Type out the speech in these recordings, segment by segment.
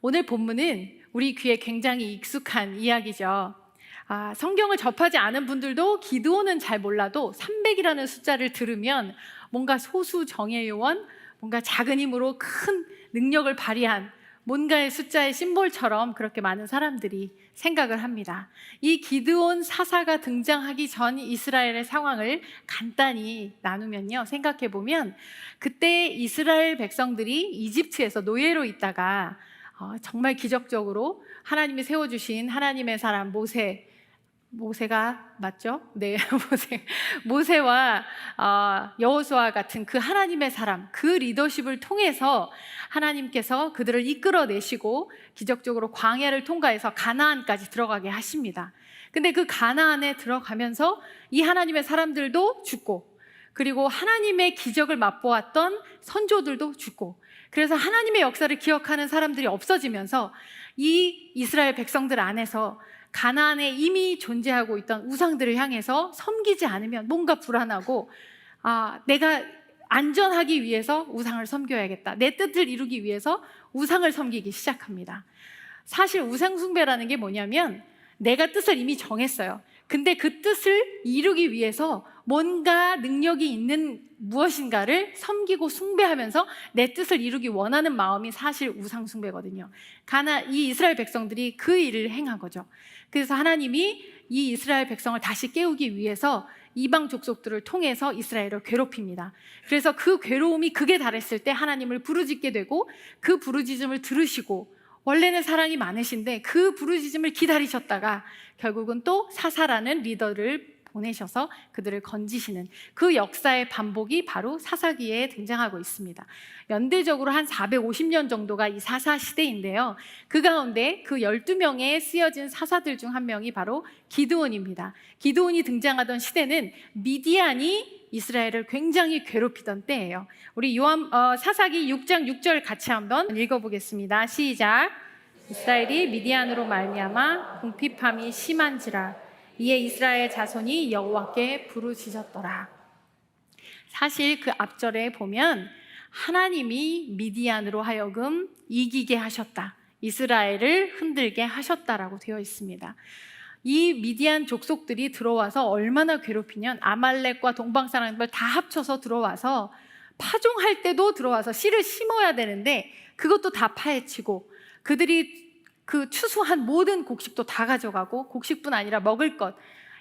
오늘 본문은 우리 귀에 굉장히 익숙한 이야기죠. 성경을 접하지 않은 분들도 기드온은 잘 몰라도 300이라는 숫자를 들으면 뭔가 소수 정예 요원, 뭔가 작은 힘으로 큰 능력을 발휘한 뭔가의 숫자의 심볼처럼 그렇게 많은 사람들이 생각을 합니다. 이 기드온 사사가 등장하기 전 이스라엘의 상황을 간단히 나누면요, 생각해 보면 그때 이스라엘 백성들이 이집트에서 노예로 있다가 정말 기적적으로 하나님이 세워주신 하나님의 사람 모세가 맞죠? 네, 모세와 여호수아 같은 그 하나님의 사람, 그 리더십을 통해서 하나님께서 그들을 이끌어내시고 기적적으로 광야를 통과해서 가나안까지 들어가게 하십니다. 근데 그 가나안에 들어가면서 이 하나님의 사람들도 죽고, 그리고 하나님의 기적을 맛보았던 선조들도 죽고, 그래서 하나님의 역사를 기억하는 사람들이 없어지면서 이 이스라엘 백성들 안에서 가나안에 이미 존재하고 있던 우상들을 향해서 섬기지 않으면 뭔가 불안하고, 내가 안전하기 위해서 우상을 섬겨야겠다, 내 뜻을 이루기 위해서 우상을 섬기기 시작합니다. 사실 우상 숭배라는 게 뭐냐면 내가 뜻을 이미 정했어요. 근데 그 뜻을 이루기 위해서 뭔가 능력이 있는 무엇인가를 섬기고 숭배하면서 내 뜻을 이루기 원하는 마음이 사실 우상 숭배거든요. 이 이스라엘 백성들이 그 일을 행한 거죠. 그래서 하나님이 이 이스라엘 백성을 다시 깨우기 위해서 이방 족속들을 통해서 이스라엘을 괴롭힙니다. 그래서 그 괴로움이 극에 달했을 때 하나님을 부르짖게 되고, 그 부르짖음을 들으시고, 원래는 사랑이 많으신데 그 부르짖음을 기다리셨다가 결국은 또 사사라는 리더를 보내셔서 그들을 건지시는 그 역사의 반복이 바로 사사기에 등장하고 있습니다. 연대적으로 한 450년 정도가 이 사사 시대인데요, 그 가운데 그 12명의 쓰여진 사사들 중 한 명이 바로 기드온입니다. 기드온이 등장하던 시대는 미디안이 이스라엘을 굉장히 괴롭히던 때예요. 우리 사사기 6장 6절 같이 한번 읽어보겠습니다. 시작. 이스라엘이 미디안으로 말미암아 궁핍함이 심한지라 이에 이스라엘 자손이 여호와께 부르짖었더라. 사실 그 앞절에 보면 하나님이 미디안으로 하여금 이기게 하셨다, 이스라엘을 흔들게 하셨다라고 되어 있습니다. 이 미디안 족속들이 들어와서 얼마나 괴롭히냐면 아말렉과 동방 사람들 다 합쳐서 들어와서 파종할 때도 들어와서 씨를 심어야 되는데 그것도 다 파헤치고, 그들이 그 추수한 모든 곡식도 다 가져가고, 곡식뿐 아니라 먹을 것,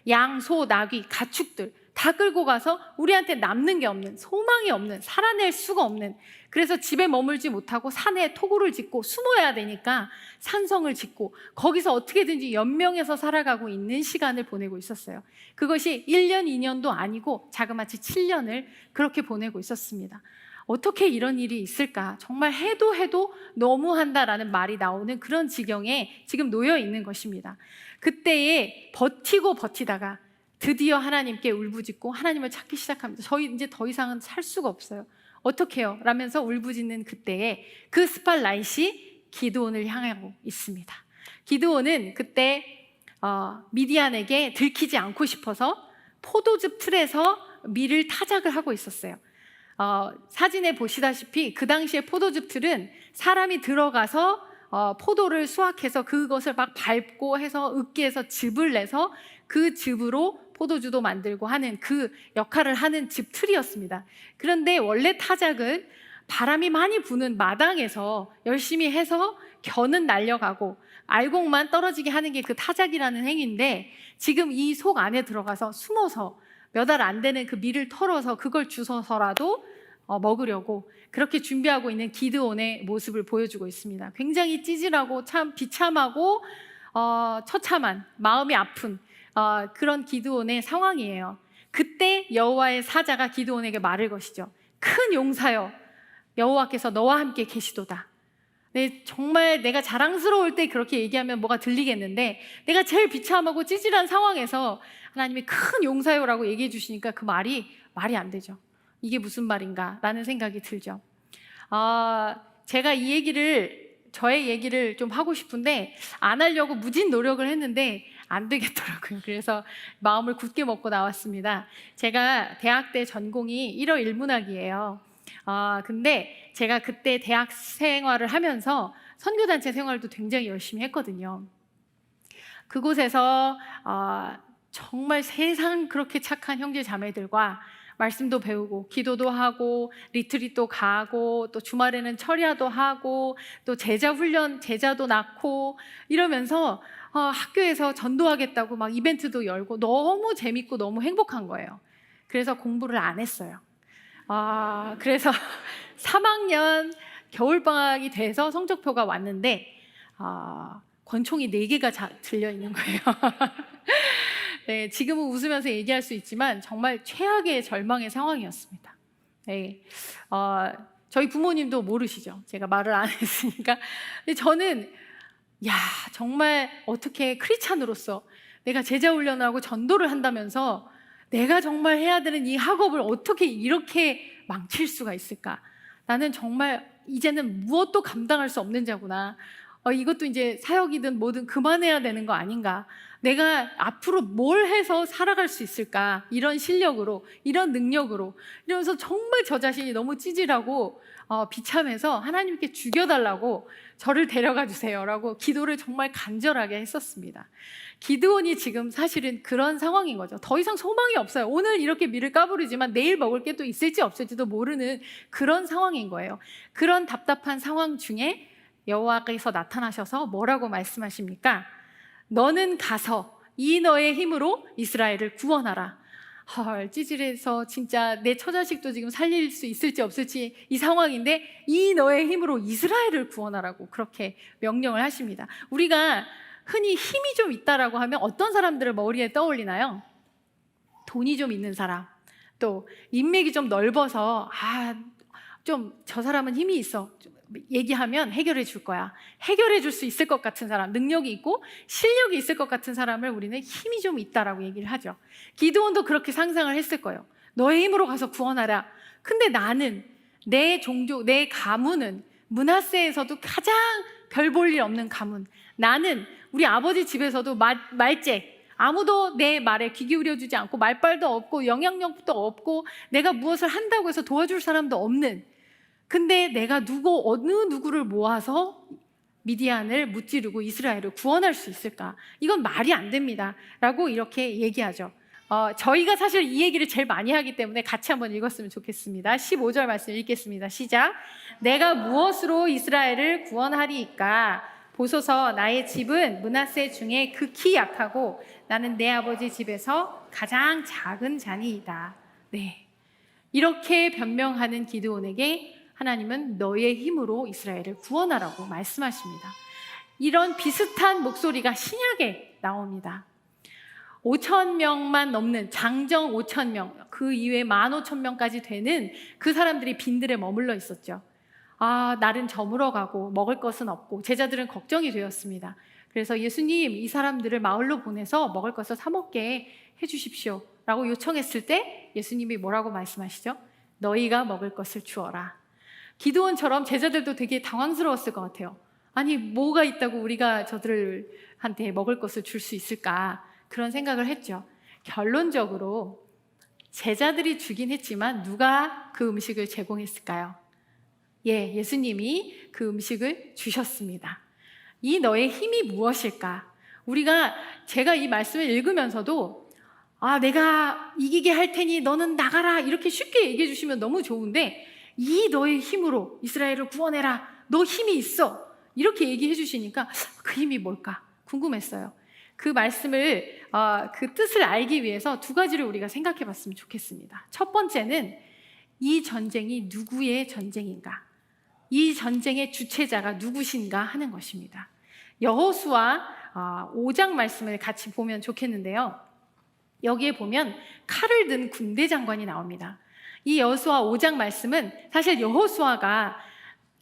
양, 소, 나귀, 가축들 다 끌고 가서 우리한테 남는 게 없는, 소망이 없는, 살아낼 수가 없는, 그래서 집에 머물지 못하고 산에 토굴을 짓고 숨어야 되니까 산성을 짓고 거기서 어떻게든지 연명해서 살아가고 있는 시간을 보내고 있었어요. 그것이 1년, 2년도 아니고 자그마치 7년을 그렇게 보내고 있었습니다. 어떻게 이런 일이 있을까? 정말 해도 너무한다라는 말이 나오는 그런 지경에 지금 놓여 있는 것입니다. 그때에 버티다가 드디어 하나님께 울부짖고 하나님을 찾기 시작합니다. 저희 이제 더 이상은 살 수가 없어요. 어떡해요? 라면서 울부짖는 그때에 그 스팟라이트이 기드온을 향하고 있습니다. 기드온은 그때 미디안에게 들키지 않고 싶어서 포도즙 틀에서 밀을 타작을 하고 있었어요. 사진에 보시다시피 그 당시에 포도즙 틀은 사람이 들어가서 포도를 수확해서 그것을 막 밟고 해서 으깨서 즙을 내서 그 즙으로 포도주도 만들고 하는 그 역할을 하는 즙 틀이었습니다. 그런데 원래 타작은 바람이 많이 부는 마당에서 열심히 해서 겨는 날려가고 알곡만 떨어지게 하는 게 그 타작이라는 행위인데, 지금 이 속 안에 들어가서 숨어서 몇 알 안 되는 그 밀을 털어서 그걸 주워서라도 먹으려고 그렇게 준비하고 있는 기드온의 모습을 보여주고 있습니다. 굉장히 찌질하고 참 비참하고 처참한, 마음이 아픈 그런 기드온의 상황이에요. 그때 여호와의 사자가 기드온에게 말을 것이죠. 큰 용사여, 여호와께서 너와 함께 계시도다. 네, 정말 내가 자랑스러울 때 그렇게 얘기하면 뭐가 들리겠는데, 내가 제일 비참하고 찌질한 상황에서 하나님이 큰 용사요라고 얘기해 주시니까 그 말이 안 되죠. 이게 무슨 말인가 라는 생각이 들죠. 제가 저의 얘기를 좀 하고 싶은데 안 하려고 무진 노력을 했는데 안 되겠더라고요. 그래서 마음을 굳게 먹고 나왔습니다. 제가 대학 때 전공이 일어일문학이에요. 근데 제가 그때 대학 생활을 하면서 선교단체 생활도 굉장히 열심히 했거든요. 그곳에서 정말 세상 그렇게 착한 형제 자매들과 말씀도 배우고 기도도 하고 리트릿도 가고 또 주말에는 철야도 하고 또 제자 훈련 제자도 낳고 이러면서 학교에서 전도하겠다고 막 이벤트도 열고 너무 재밌고 너무 행복한 거예요. 그래서 공부를 안 했어요. 그래서 3학년 겨울방학이 돼서 성적표가 왔는데 권총이 4개가 들려 있는 거예요. 네, 지금은 웃으면서 얘기할 수 있지만 정말 최악의 절망의 상황이었습니다. 네, 저희 부모님도 모르시죠. 제가 말을 안 했으니까. 근데 저는 정말 어떻게 크리스찬으로서 내가 제자 훈련하고 전도를 한다면서 내가 정말 해야 되는 이 학업을 어떻게 이렇게 망칠 수가 있을까? 나는 정말 이제는 무엇도 감당할 수 없는 자구나. 이것도 이제 사역이든 뭐든 그만해야 되는 거 아닌가? 내가 앞으로 뭘 해서 살아갈 수 있을까? 이런 실력으로, 이런 능력으로 이러면서 정말 저 자신이 너무 찌질하고 비참해서 하나님께 죽여달라고 저를 데려가 주세요라고 기도를 정말 간절하게 했었습니다. 기드온이 지금 사실은 그런 상황인 거죠. 더 이상 소망이 없어요. 오늘 이렇게 밀을 까부르지만 내일 먹을 게 또 있을지 없을지도 모르는 그런 상황인 거예요. 그런 답답한 상황 중에 여호와께서 나타나셔서 뭐라고 말씀하십니까? 너는 가서 이 너의 힘으로 이스라엘을 구원하라. 찌질해서 진짜 내 처자식도 지금 살릴 수 있을지 없을지 이 상황인데 이 너의 힘으로 이스라엘을 구원하라고 그렇게 명령을 하십니다. 우리가 흔히 힘이 좀 있다라고 하면 어떤 사람들을 머리에 떠올리나요? 돈이 좀 있는 사람, 또 인맥이 좀 넓어서 좀 저 사람은 힘이 있어 얘기하면 해결해 줄 거야, 해결해 줄 수 있을 것 같은 사람, 능력이 있고 실력이 있을 것 같은 사람을 우리는 힘이 좀 있다라고 얘기를 하죠. 기드온도 그렇게 상상을 했을 거예요. 너의 힘으로 가서 구원하라. 근데 나는 내 종족, 내 가문은 므낫세에서도 가장 별 볼 일 없는 가문, 나는 우리 아버지 집에서도 말제, 아무도 내 말에 귀 기울여주지 않고 말빨도 없고 영향력도 없고 내가 무엇을 한다고 해서 도와줄 사람도 없는, 근데 내가 어느 누구를 모아서 미디안을 무찌르고 이스라엘을 구원할 수 있을까? 이건 말이 안 됩니다 라고 이렇게 얘기하죠. 저희가 사실 이 얘기를 제일 많이 하기 때문에 같이 한번 읽었으면 좋겠습니다. 15절 말씀 읽겠습니다. 시작. 내가 무엇으로 이스라엘을 구원하리이까? 보소서, 나의 집은 므낫세 중에 극히 약하고 나는 내 아버지 집에서 가장 작은 자니이다. 네, 이렇게 변명하는 기드온에게 하나님은 너의 힘으로 이스라엘을 구원하라고 말씀하십니다. 이런 비슷한 목소리가 신약에 나옵니다. 5,000명만 넘는 장정 5,000명, 그 이외에 15,000명까지 되는 그 사람들이 빈들에 머물러 있었죠. 날은 저물어가고 먹을 것은 없고 제자들은 걱정이 되었습니다. 그래서 예수님, 이 사람들을 마을로 보내서 먹을 것을 사 먹게 해주십시오 라고 요청했을 때 예수님이 뭐라고 말씀하시죠? 너희가 먹을 것을 주어라. 기드온처럼 제자들도 되게 당황스러웠을 것 같아요. 아니, 뭐가 있다고 우리가 저들한테 먹을 것을 줄 수 있을까? 그런 생각을 했죠. 결론적으로 제자들이 주긴 했지만 누가 그 음식을 제공했을까요? 예수님이 그 음식을 주셨습니다. 이 너의 힘이 무엇일까? 제가 이 말씀을 읽으면서도 내가 이기게 할 테니 너는 나가라 이렇게 쉽게 얘기해 주시면 너무 좋은데, 이 너의 힘으로 이스라엘을 구원해라, 너 힘이 있어 이렇게 얘기해 주시니까 그 힘이 뭘까 궁금했어요. 그 말씀을 그 뜻을 알기 위해서 두 가지를 우리가 생각해 봤으면 좋겠습니다. 첫 번째는 이 전쟁이 누구의 전쟁인가, 이 전쟁의 주체자가 누구신가 하는 것입니다. 여호수아 5장 말씀을 같이 보면 좋겠는데요, 여기에 보면 칼을 든 군대 장관이 나옵니다. 이 여호수아 5장 말씀은 사실 여호수아가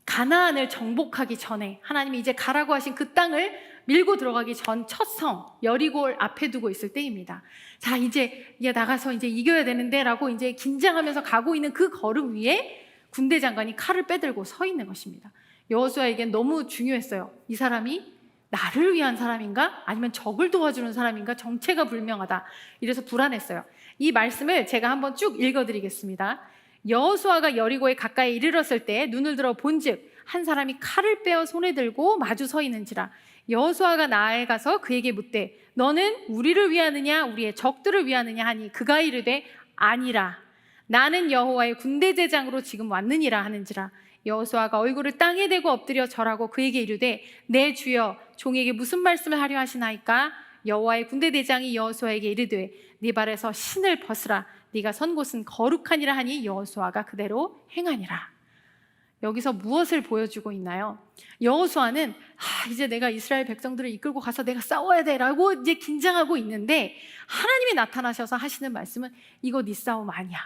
가나안을 정복하기 전에 하나님이 이제 가라고 하신 그 땅을 밀고 들어가기 전 첫 성 여리고를 앞에 두고 있을 때입니다. 자, 이제 나가서 이제 이겨야 되는데 라고 이제 긴장하면서 가고 있는 그 걸음 위에 군대 장관이 칼을 빼들고 서 있는 것입니다. 여호수아에겐 너무 중요했어요. 이 사람이 나를 위한 사람인가? 아니면 적을 도와주는 사람인가? 정체가 불명하다. 이래서 불안했어요. 이 말씀을 제가 한번 쭉 읽어드리겠습니다. 여호수아가 여리고에 가까이 이르렀을 때 눈을 들어 본즉 한 사람이 칼을 빼어 손에 들고 마주 서 있는지라. 여호수아가 나아가서 그에게 묻되 너는 우리를 위하느냐 우리의 적들을 위하느냐 하니 그가 이르되 아니라 나는 여호와의 군대 대장으로 지금 왔느니라 하는지라. 여호수아가 얼굴을 땅에 대고 엎드려 절하고 그에게 이르되 내 주여 종에게 무슨 말씀을 하려 하시나이까. 여호와의 군대 대장이 여호수아에게 이르되 네 발에서 신을 벗으라 네가 선 곳은 거룩하니라 하니 여호수아가 그대로 행하니라. 여기서 무엇을 보여주고 있나요? 여호수아는 이제 내가 이스라엘 백성들을 이끌고 가서 내가 싸워야 돼라고 이제 긴장하고 있는데 하나님이 나타나셔서 하시는 말씀은 이거 네 싸움 아니야.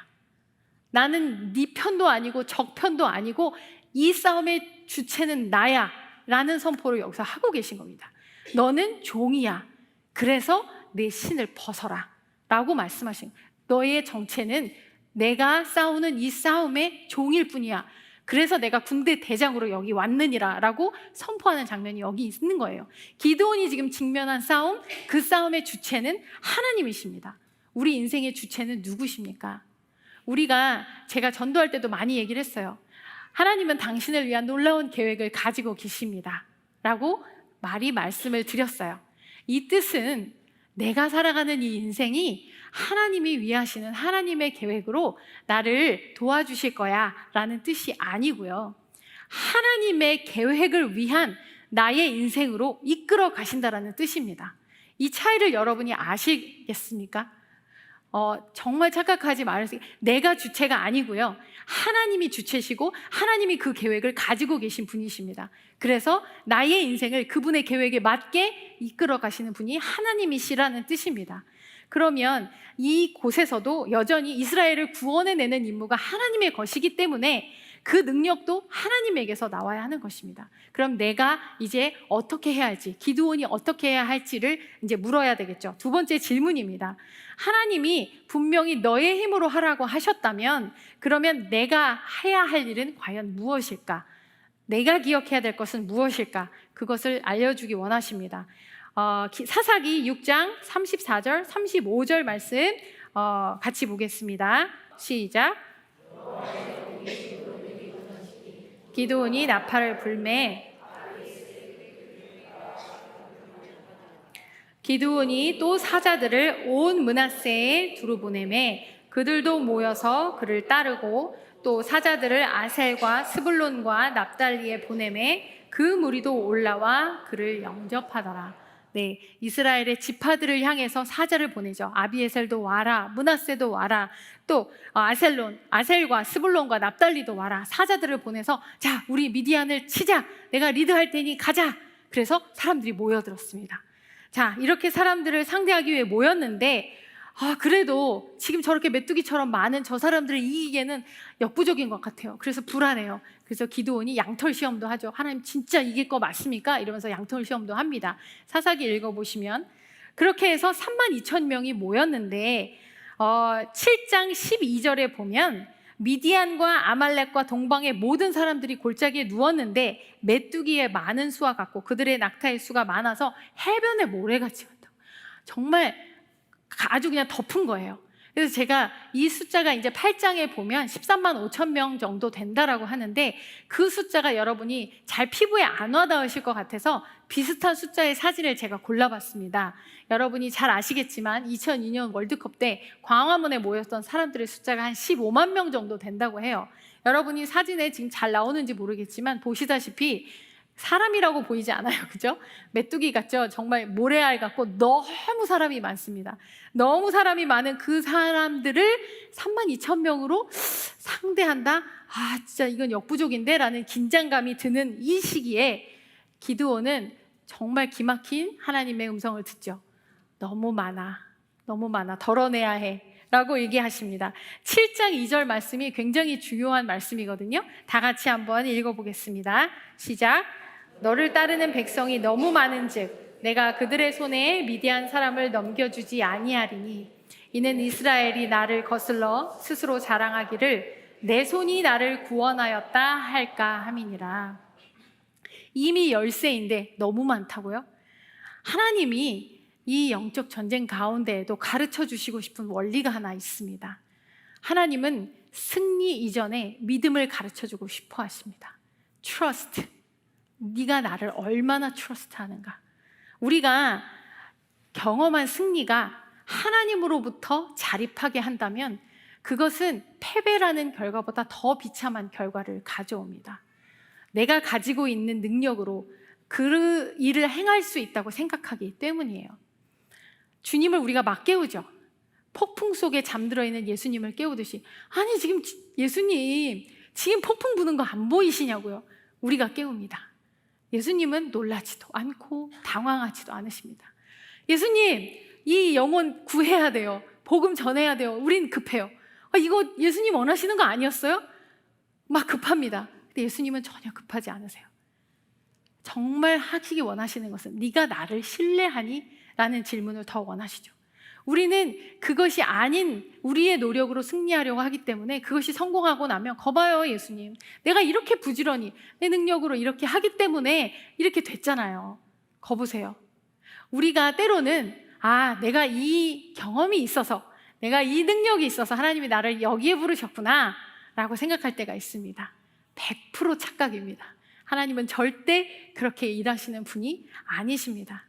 나는 네 편도 아니고 적 편도 아니고 이 싸움의 주체는 나야 라는 선포를 여기서 하고 계신 겁니다. 너는 종이야. 그래서 내 신을 벗어라 라고 말씀하신 거예요. 너의 정체는 내가 싸우는 이 싸움의 종일 뿐이야. 그래서 내가 군대 대장으로 여기 왔느니라 라고 선포하는 장면이 여기 있는 거예요. 기드온이 지금 직면한 싸움, 그 싸움의 주체는 하나님이십니다. 우리 인생의 주체는 누구십니까? 제가 전도할 때도 많이 얘기를 했어요. 하나님은 당신을 위한 놀라운 계획을 가지고 계십니다 라고 말씀을 드렸어요. 이 뜻은 내가 살아가는 이 인생이 하나님이 위하시는 하나님의 계획으로 나를 도와주실 거야 라는 뜻이 아니고요, 하나님의 계획을 위한 나의 인생으로 이끌어 가신다라는 뜻입니다. 이 차이를 여러분이 아시겠습니까? 정말 착각하지 말으세요. 내가 주체가 아니고요, 하나님이 주체시고 하나님이 그 계획을 가지고 계신 분이십니다. 그래서 나의 인생을 그분의 계획에 맞게 이끌어 가시는 분이 하나님이시라는 뜻입니다. 그러면 이곳에서도 여전히 이스라엘을 구원해내는 임무가 하나님의 것이기 때문에 그 능력도 하나님에게서 나와야 하는 것입니다. 그럼 내가 이제 어떻게 해야 할지, 기드온이 어떻게 해야 할지를 이제 물어야 되겠죠. 두 번째 질문입니다. 하나님이 분명히 너의 힘으로 하라고 하셨다면 그러면 내가 해야 할 일은 과연 무엇일까? 내가 기억해야 될 것은 무엇일까? 그것을 알려주기 원하십니다. 사사기 6장 34절 35절 말씀 같이 보겠습니다. 시작. 기드온이 나팔을 불매 기드온이 또 사자들을 온 므낫세에 두루 보내매 그들도 모여서 그를 따르고 또 사자들을 아셀과 스불론과 납달리에 보내매 그 무리도 올라와 그를 영접하더라. 네, 이스라엘의 지파들을 향해서 사자를 보내죠. 아비에셀도 와라, 므낫세도 와라, 또 아셀과 스불론과 납달리도 와라. 사자들을 보내서 자, 우리 미디안을 치자. 내가 리드할 테니 가자. 그래서 사람들이 모여들었습니다. 자, 이렇게 사람들을 상대하기 위해 모였는데 그래도 지금 저렇게 메뚜기처럼 많은 저 사람들을 이기기에는 역부족인 것 같아요. 그래서 불안해요. 그래서 기드온이 양털 시험도 하죠. 하나님 진짜 이길 거 맞습니까? 이러면서 양털 시험도 합니다. 사사기 읽어보시면 그렇게 해서 32,000명이 모였는데 7장 12절에 보면 미디안과 아말렉과 동방의 모든 사람들이 골짜기에 누웠는데 메뚜기의 많은 수와 같고 그들의 낙타의 수가 많아서 해변에 모래같이 같다고. 정말 아주 그냥 덮은 거예요. 그래서 제가 이 숫자가 이제 8장에 보면 13만 5천 명 정도 된다라고 하는데 그 숫자가 여러분이 잘 피부에 안 와닿으실 것 같아서 비슷한 숫자의 사진을 제가 골라봤습니다. 여러분이 잘 아시겠지만 2002년 월드컵 때 광화문에 모였던 사람들의 숫자가 한 15만 명 정도 된다고 해요. 여러분이 사진에 지금 잘 나오는지 모르겠지만 보시다시피 사람이라고 보이지 않아요. 그죠? 메뚜기 같죠? 정말 모래알 같고 너무 사람이 많습니다. 너무 사람이 많은 그 사람들을 32,000명으로 상대한다? 진짜 이건 역부족인데? 라는 긴장감이 드는 이 시기에 기드온은 정말 기막힌 하나님의 음성을 듣죠. 너무 많아. 덜어내야 해. 라고 얘기하십니다. 7장 2절 말씀이 굉장히 중요한 말씀이거든요. 다 같이 한번 읽어보겠습니다. 시작. 너를 따르는 백성이 너무 많은즉 내가 그들의 손에 미디안 사람을 넘겨주지 아니하리니 이는 이스라엘이 나를 거슬러 스스로 자랑하기를 내 손이 나를 구원하였다 할까 함이니라. 이미 열세인데 너무 많다고요? 하나님이 이 영적 전쟁 가운데에도 가르쳐 주시고 싶은 원리가 하나 있습니다. 하나님은 승리 이전에 믿음을 가르쳐 주고 싶어 하십니다. trust. 네가 나를 얼마나 trust하는가. 우리가 경험한 승리가 하나님으로부터 자립하게 한다면 그것은 패배라는 결과보다 더 비참한 결과를 가져옵니다. 내가 가지고 있는 능력으로 그 일을 행할 수 있다고 생각하기 때문이에요. 주님을 우리가 막 깨우죠. 폭풍 속에 잠들어 있는 예수님을 깨우듯이, 아니 지금 예수님 지금 폭풍 부는 거 안 보이시냐고요. 우리가 깨웁니다. 예수님은 놀라지도 않고 당황하지도 않으십니다. 예수님, 이 영혼 구해야 돼요. 복음 전해야 돼요. 우린 급해요. 이거 예수님 원하시는 거 아니었어요? 막 급합니다. 근데 예수님은 전혀 급하지 않으세요. 정말 하시기 원하시는 것은 네가 나를 신뢰하니? 라는 질문을 더 원하시죠. 우리는 그것이 아닌 우리의 노력으로 승리하려고 하기 때문에 그것이 성공하고 나면 거봐요 예수님, 내가 이렇게 부지런히 내 능력으로 이렇게 하기 때문에 이렇게 됐잖아요. 거보세요. 우리가 때로는 내가 이 경험이 있어서, 내가 이 능력이 있어서 하나님이 나를 여기에 부르셨구나 라고 생각할 때가 있습니다. 100% 착각입니다. 하나님은 절대 그렇게 일하시는 분이 아니십니다.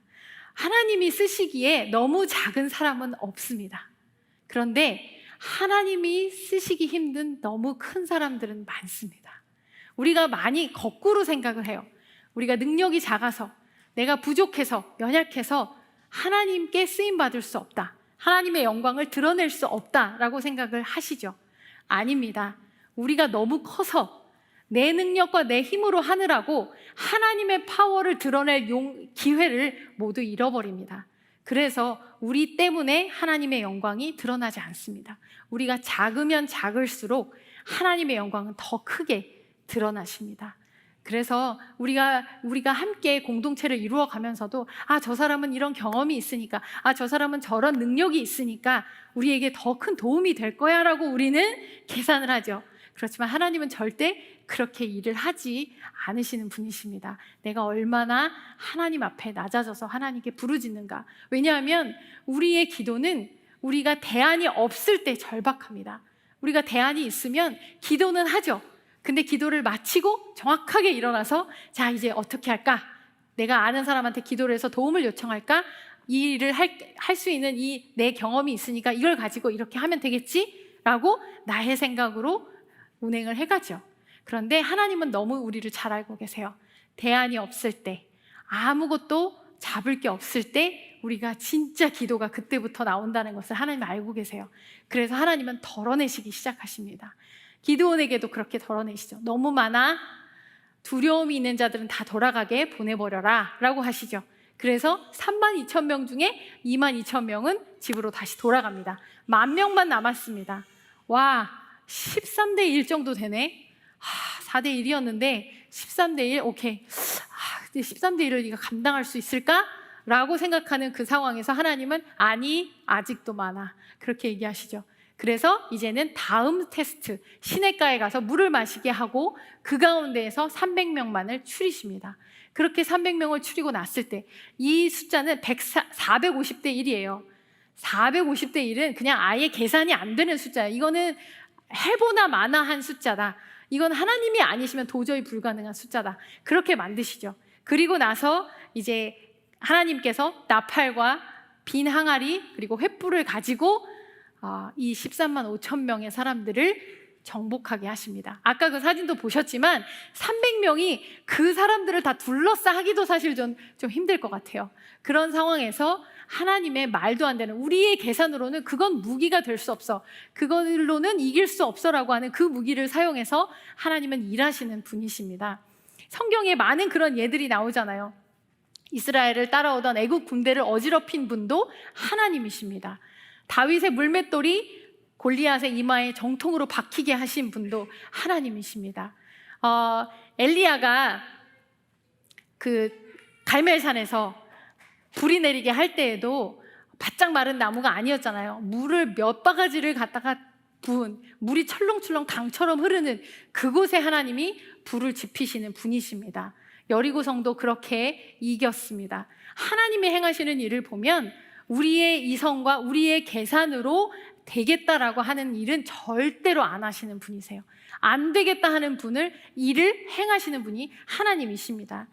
하나님이 쓰시기에 너무 작은 사람은 없습니다. 그런데 하나님이 쓰시기 힘든 너무 큰 사람들은 많습니다. 우리가 많이 거꾸로 생각을 해요. 우리가 능력이 작아서, 내가 부족해서, 연약해서 하나님께 쓰임받을 수 없다, 하나님의 영광을 드러낼 수 없다라고 생각을 하시죠. 아닙니다. 우리가 너무 커서 내 능력과 내 힘으로 하느라고 하나님의 파워를 드러낼 기회를 모두 잃어버립니다. 그래서 우리 때문에 하나님의 영광이 드러나지 않습니다. 우리가 작으면 작을수록 하나님의 영광은 더 크게 드러나십니다. 그래서 우리가 함께 공동체를 이루어 가면서도 저 사람은 이런 경험이 있으니까, 저 사람은 저런 능력이 있으니까 우리에게 더 큰 도움이 될 거야 라고 우리는 계산을 하죠. 그렇지만 하나님은 절대 그렇게 일을 하지 않으시는 분이십니다. 내가 얼마나 하나님 앞에 낮아져서 하나님께 부르짖는가. 왜냐하면 우리의 기도는 우리가 대안이 없을 때 절박합니다. 우리가 대안이 있으면 기도는 하죠. 근데 기도를 마치고 정확하게 일어나서 자 이제 어떻게 할까? 내가 아는 사람한테 기도를 해서 도움을 요청할까? 이 일을 할 수 있는 이 내 경험이 있으니까 이걸 가지고 이렇게 하면 되겠지? 라고 나의 생각으로 운행을 해가죠. 그런데 하나님은 너무 우리를 잘 알고 계세요. 대안이 없을 때, 아무것도 잡을 게 없을 때 우리가 진짜 기도가 그때부터 나온다는 것을 하나님 알고 계세요. 그래서 하나님은 덜어내시기 시작하십니다. 기드온에게도 그렇게 덜어내시죠. 너무 많아, 두려움이 있는 자들은 다 돌아가게 보내버려라 라고 하시죠. 그래서 32,000명 중에 22,000명은 집으로 다시 돌아갑니다. 10,000명만 남았습니다. 와, 13대 1 정도 되네. 4대 1이었는데 13대 1, 오케이. 근데 13대 1을 네가 감당할 수 있을까? 라고 생각하는 그 상황에서 하나님은 아니, 아직도 많아. 그렇게 얘기하시죠. 그래서 이제는 다음 테스트, 시냇가에 가서 물을 마시게 하고 그 가운데에서 300명만을 추리십니다. 그렇게 300명을 추리고 났을 때 이 숫자는 450대 1이에요. 450대 1은 그냥 아예 계산이 안 되는 숫자예요. 이거는 해보나 마나한 숫자다. 이건 하나님이 아니시면 도저히 불가능한 숫자다. 그렇게 만드시죠. 그리고 나서 이제 하나님께서 나팔과 빈 항아리 그리고 횃불을 가지고 이 13만 5천 명의 사람들을 정복하게 하십니다. 아까 그 사진도 보셨지만 300명이 그 사람들을 다 둘러싸기도 사실 좀 힘들 것 같아요. 그런 상황에서 하나님의 말도 안 되는, 우리의 계산으로는 그건 무기가 될 수 없어, 그걸로는 이길 수 없어라고 하는 그 무기를 사용해서 하나님은 일하시는 분이십니다. 성경에 많은 그런 예들이 나오잖아요. 이스라엘을 따라오던 애국 군대를 어지럽힌 분도 하나님이십니다. 다윗의 물맷돌이 골리앗의 이마에 정통으로 박히게 하신 분도 하나님이십니다. 엘리야가 그 갈멜산에서 불이 내리게 할 때에도 바짝 마른 나무가 아니었잖아요. 물을 몇 바가지를 갖다가 부은, 물이 철렁철렁 강처럼 흐르는 그곳에 하나님이 불을 지피시는 분이십니다. 여리고성도 그렇게 이겼습니다. 하나님이 행하시는 일을 보면 우리의 이성과 우리의 계산으로 되겠다라고 하는 일은 절대로 안 하시는 분이세요. 안 되겠다 하는 분을 일을 행하시는 분이 하나님이십니다.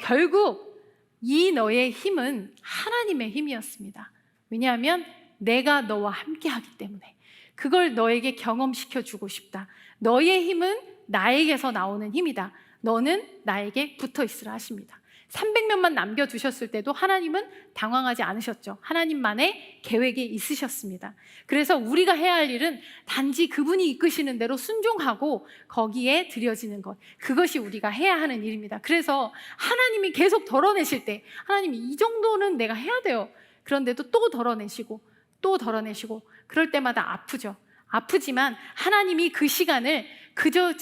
결국 이 너의 힘은 하나님의 힘이었습니다. 왜냐하면 내가 너와 함께 하기 때문에 그걸 너에게 경험시켜 주고 싶다. 너의 힘은 나에게서 나오는 힘이다. 너는 나에게 붙어 있으라 하십니다. 300명만 남겨두셨을 때도 하나님은 당황하지 않으셨죠. 하나님만의 계획이 있으셨습니다. 그래서 우리가 해야 할 일은 단지 그분이 이끄시는 대로 순종하고 거기에 드려지는 것, 그것이 우리가 해야 하는 일입니다. 그래서 하나님이 계속 덜어내실 때 하나님이 이 정도는 내가 해야 돼요. 그런데도 또 덜어내시고 또 덜어내시고 그럴 때마다 아프죠. 아프지만 하나님이 그 시간을 그저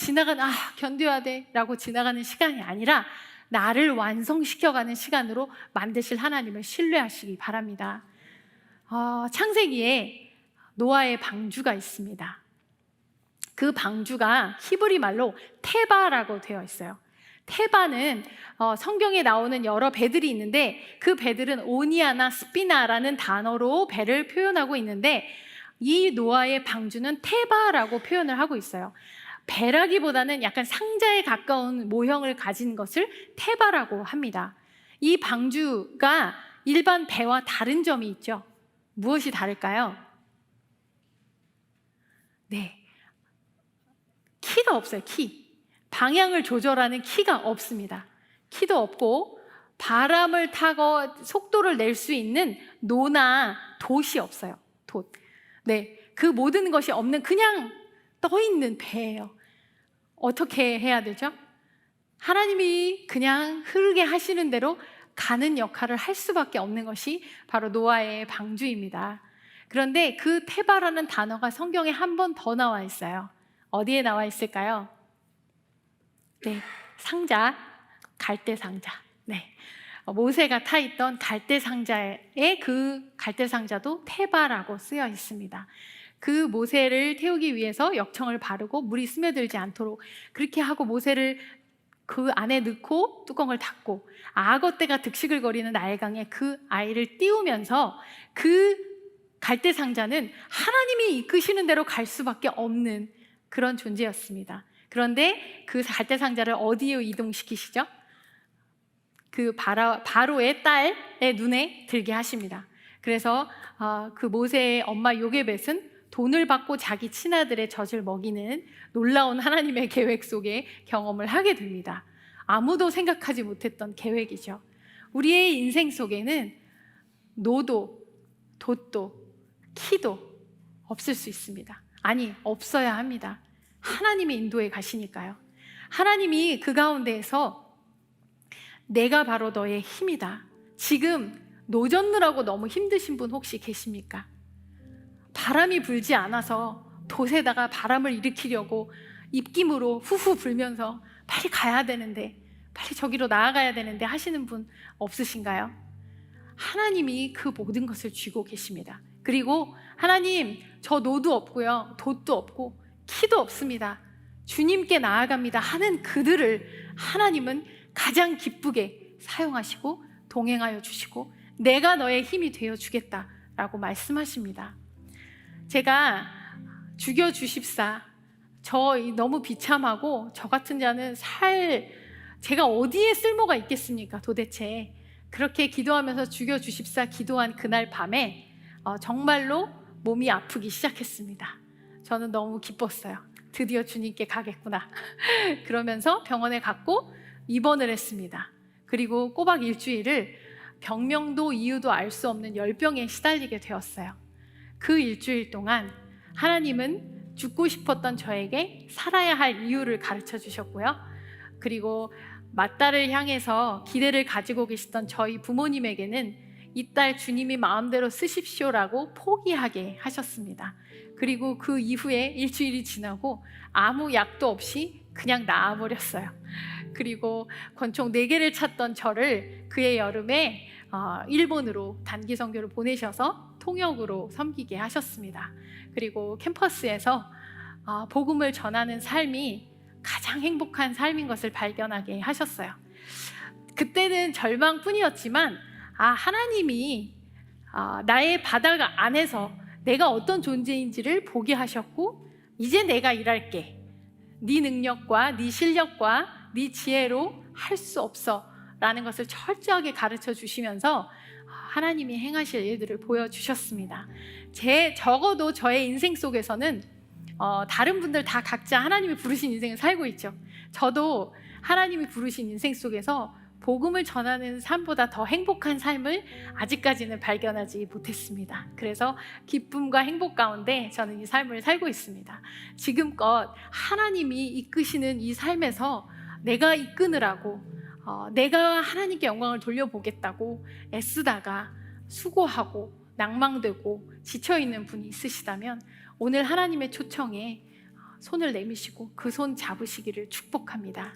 견뎌야 돼 라고 지나가는 시간이 아니라 나를 완성시켜가는 시간으로 만드실 하나님을 신뢰하시기 바랍니다. 창세기에 노아의 방주가 있습니다. 그 방주가 히브리 말로 테바라고 되어 있어요. 테바는 성경에 나오는 여러 배들이 있는데 그 배들은 오니아나 스피나라는 단어로 배를 표현하고 있는데 이 노아의 방주는 테바라고 표현을 하고 있어요. 배라기보다는 약간 상자에 가까운 모형을 가진 것을 테바라고 합니다. 이 방주가 일반 배와 다른 점이 있죠. 무엇이 다를까요? 네, 키가 없어요. 방향을 조절하는 키가 없습니다. 키도 없고 바람을 타고 속도를 낼 수 있는 노나 돛이 없어요. 돛. 네, 그 모든 것이 없는 그냥 떠 있는 배예요. 어떻게 해야 되죠? 하나님이 그냥 흐르게 하시는 대로 가는 역할을 할 수밖에 없는 것이 바로 노아의 방주입니다. 그런데 그 테바라는 단어가 성경에 한 번 더 나와 있어요. 어디에 나와 있을까요? 네, 상자, 갈대 상자. 네, 모세가 타 있던 갈대 상자에 그 갈대 상자도 테바라고 쓰여 있습니다. 그 모세를 태우기 위해서 역청을 바르고 물이 스며들지 않도록 그렇게 하고 모세를 그 안에 넣고 뚜껑을 닫고 악어떼가 득식을 거리는 나일강에 그 아이를 띄우면서 그 갈대 상자는 하나님이 이끄시는 대로 갈 수밖에 없는 그런 존재였습니다. 그런데 그 갈대 상자를 어디에 이동시키시죠? 그 바로의 딸의 눈에 들게 하십니다. 그래서 그 모세의 엄마 요게벳은 돈을 받고 자기 친아들의 젖을 먹이는 놀라운 하나님의 계획 속에 경험을 하게 됩니다. 아무도 생각하지 못했던 계획이죠. 우리의 인생 속에는 노도, 돛도, 키도 없을 수 있습니다. 아니, 없어야 합니다. 하나님의 인도에 가시니까요. 하나님이 그 가운데에서 내가 바로 너의 힘이다. 지금 노젓느라고 너무 힘드신 분 혹시 계십니까? 바람이 불지 않아서 돛에다가 바람을 일으키려고 입김으로 후후 불면서 빨리 가야 되는데, 빨리 저기로 나아가야 되는데 하시는 분 없으신가요? 하나님이 그 모든 것을 쥐고 계십니다. 그리고 하나님, 저 노도 없고요, 돛도 없고 키도 없습니다. 주님께 나아갑니다 하는 그들을 하나님은 가장 기쁘게 사용하시고 동행하여 주시고 내가 너의 힘이 되어 주겠다라고 말씀하십니다. 제가 죽여주십사, 저 너무 비참하고 저 같은 자는 제가 어디에 쓸모가 있겠습니까 도대체. 그렇게 기도하면서 죽여주십사 기도한 그날 밤에 정말로 몸이 아프기 시작했습니다. 저는 너무 기뻤어요. 드디어 주님께 가겠구나. 그러면서 병원에 갔고 입원을 했습니다. 그리고 꼬박 일주일을 병명도 이유도 알 수 없는 열병에 시달리게 되었어요. 그 일주일 동안 하나님은 죽고 싶었던 저에게 살아야 할 이유를 가르쳐 주셨고요. 그리고 맏딸을 향해서 기대를 가지고 계시던 저희 부모님에게는 이 딸 주님이 마음대로 쓰십시오라고 포기하게 하셨습니다. 그리고 그 이후에 일주일이 지나고 아무 약도 없이 그냥 나아버렸어요. 그리고 권총 4개를 찾던 저를 그해 여름에 일본으로 단기 선교를 보내셔서 통역으로 섬기게 하셨습니다. 그리고 캠퍼스에서 복음을 전하는 삶이 가장 행복한 삶인 것을 발견하게 하셨어요. 그때는 절망뿐이었지만 하나님이 나의 바다가 안에서 내가 어떤 존재인지를 보게 하셨고 이제 내가 일할게. 네 능력과 네 실력과 네 지혜로 할 수 없어 라는 것을 철저하게 가르쳐 주시면서 하나님이 행하실 일들을 보여주셨습니다. 적어도 저의 인생 속에서는 다른 분들 다 각자 하나님이 부르신 인생을 살고 있죠. 저도 하나님이 부르신 인생 속에서 복음을 전하는 삶보다 더 행복한 삶을 아직까지는 발견하지 못했습니다. 그래서 기쁨과 행복 가운데 저는 이 삶을 살고 있습니다. 지금껏 하나님이 이끄시는 이 삶에서 내가 이끄느라고 내가 하나님께 영광을 돌려보겠다고 애쓰다가 수고하고 낭망되고 지쳐있는 분이 있으시다면 오늘 하나님의 초청에 손을 내미시고 그 손 잡으시기를 축복합니다.